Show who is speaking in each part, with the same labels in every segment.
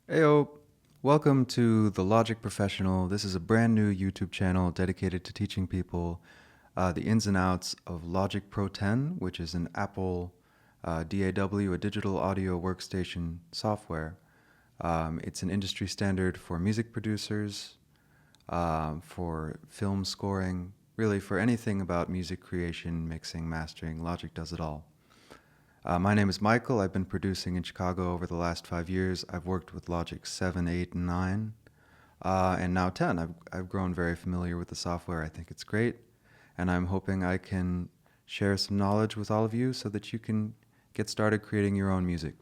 Speaker 1: Heyo, welcome to The Logic Professional. This is a brand new YouTube channel dedicated to teaching people the ins and outs of Logic Pro 10, which is an Apple DAW, a digital audio workstation software. It's an industry standard for music producers, for film scoring, really for anything about music creation, mixing, mastering. Logic does it all. My name is Michael. I've been producing in Chicago over the last 5 years. I've worked with Logic 7, 8, and 9, and now 10. I've grown very familiar with the software. I think it's great, and I'm hoping I can share some knowledge with all of you so that you can get started creating your own music.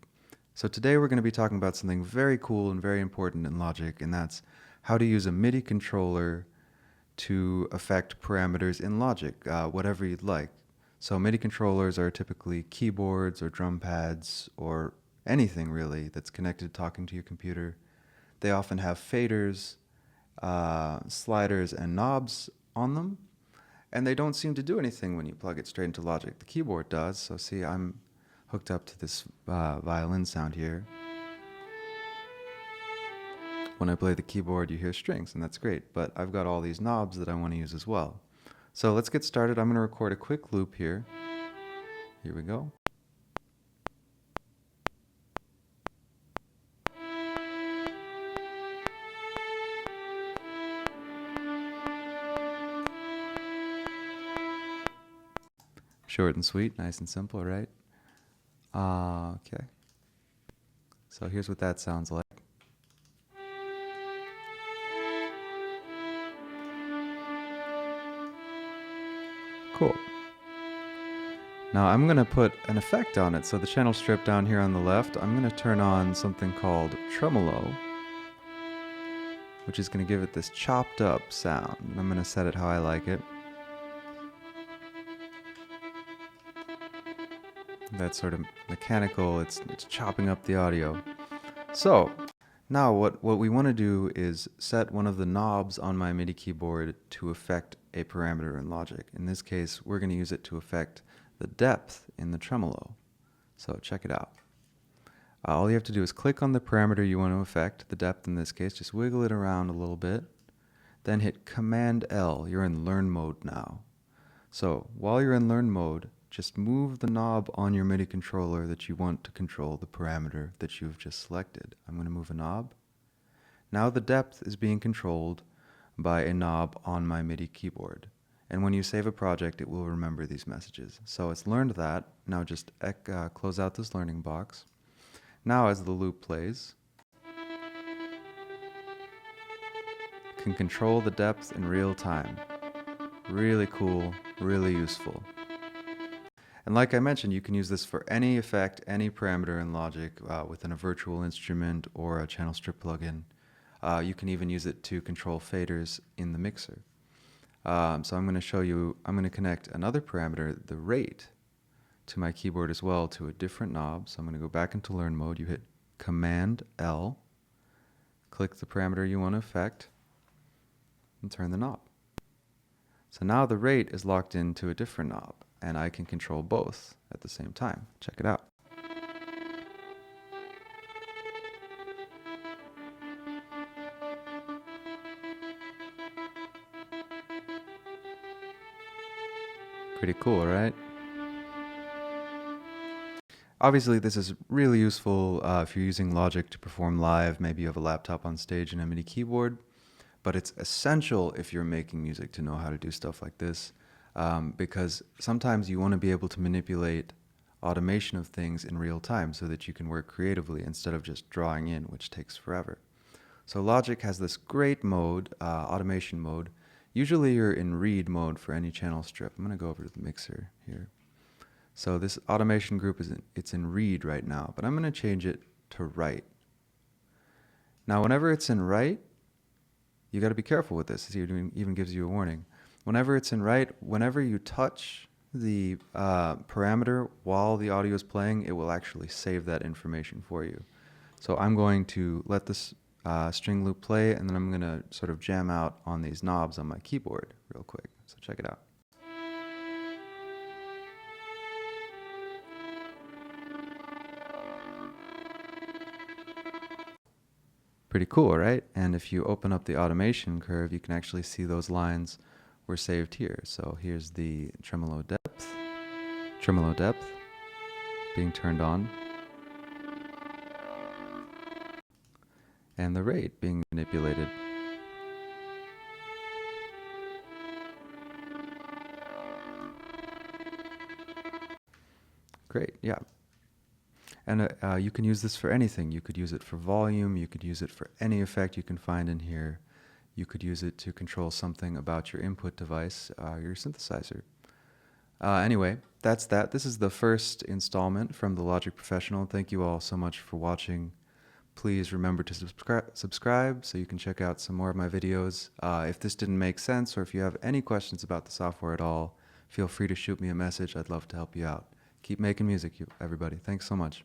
Speaker 1: So today we're going to be talking about something very cool and very important in Logic, and that's how to use a MIDI controller to affect parameters in Logic, whatever you'd like. So MIDI controllers are typically keyboards or drum pads or anything really that's connected talking to your computer. They often have faders, sliders, and knobs on them, and they don't seem to do anything when you plug it straight into Logic. The keyboard does, so see I'm hooked up to this violin sound here. When I play the keyboard you hear strings, and that's great, but I've got all these knobs that I want to use as well. So let's get started. I'm going to record a quick loop here. Here we go. Short and sweet, nice and simple, right? Okay. So here's what that sounds like. Cool. Now I'm going to put an effect on it. So the channel strip down here on the left, I'm going to turn on something called tremolo, which is going to give it this chopped up sound. And I'm going to set it how I like it. That's sort of mechanical, it's chopping up the audio. So now what we want to do is set one of the knobs on my MIDI keyboard to affect a parameter in Logic. In this case, we're going to use it to affect the depth in the tremolo. So check it out. All you have to do is click on the parameter you want to affect, the depth in this case, just wiggle it around a little bit, then hit Command L. You're in learn mode now. So while you're in learn mode, just move the knob on your MIDI controller that you want to control the parameter that you've just selected. I'm going to move a knob. Now the depth is being controlled by a knob on my MIDI keyboard. And when you save a project, it will remember these messages. So it's learned that. Now just close out this learning box. Now as the loop plays, you can control the depth in real time. Really cool, really useful. And like I mentioned, you can use this for any effect, any parameter in Logic within a virtual instrument or a channel strip plugin. You can even use it to control faders in the mixer. So I'm going to show you, I'm going to connect another parameter, the rate, to my keyboard as well to a different knob. So I'm going to go back into learn mode. You hit Command L, click the parameter you want to affect, and turn the knob. So now the rate is locked into a different knob, and I can control both at the same time. Check it out. Pretty cool, right? Obviously, this is really useful if you're using Logic to perform live. Maybe you have a laptop on stage and a MIDI keyboard, but it's essential if you're making music to know how to do stuff like this, because sometimes you want to be able to manipulate automation of things in real time so that you can work creatively instead of just drawing in, which takes forever. So Logic has this great mode, automation mode. Usually you're in read mode for any channel strip. I'm going to go over to the mixer here. So this automation group it's in read right now, but I'm going to change it to write. Now whenever it's in write, you got to be careful with this. It even gives you a warning. Whenever it's in write, whenever you touch the parameter while the audio is playing, it will actually save that information for you. So I'm going to let this string loop play, and then I'm going to sort of jam out on these knobs on my keyboard real quick. So check it out. Pretty cool, right? And if you open up the automation curve, you can actually see those lines were saved here. So here's the tremolo depth being turned on, and the rate being manipulated. Great, yeah. And you can use this for anything. You could use it for volume. You could use it for any effect you can find in here. You could use it to control something about your input device, your synthesizer. Anyway, that's that. This is the first installment from the Logic Professional. Thank you all so much for watching. Please remember to subscribe so you can check out some more of my videos. If this didn't make sense, or if you have any questions about the software at all, feel free to shoot me a message. I'd love to help you out. Keep making music, everybody. Thanks so much.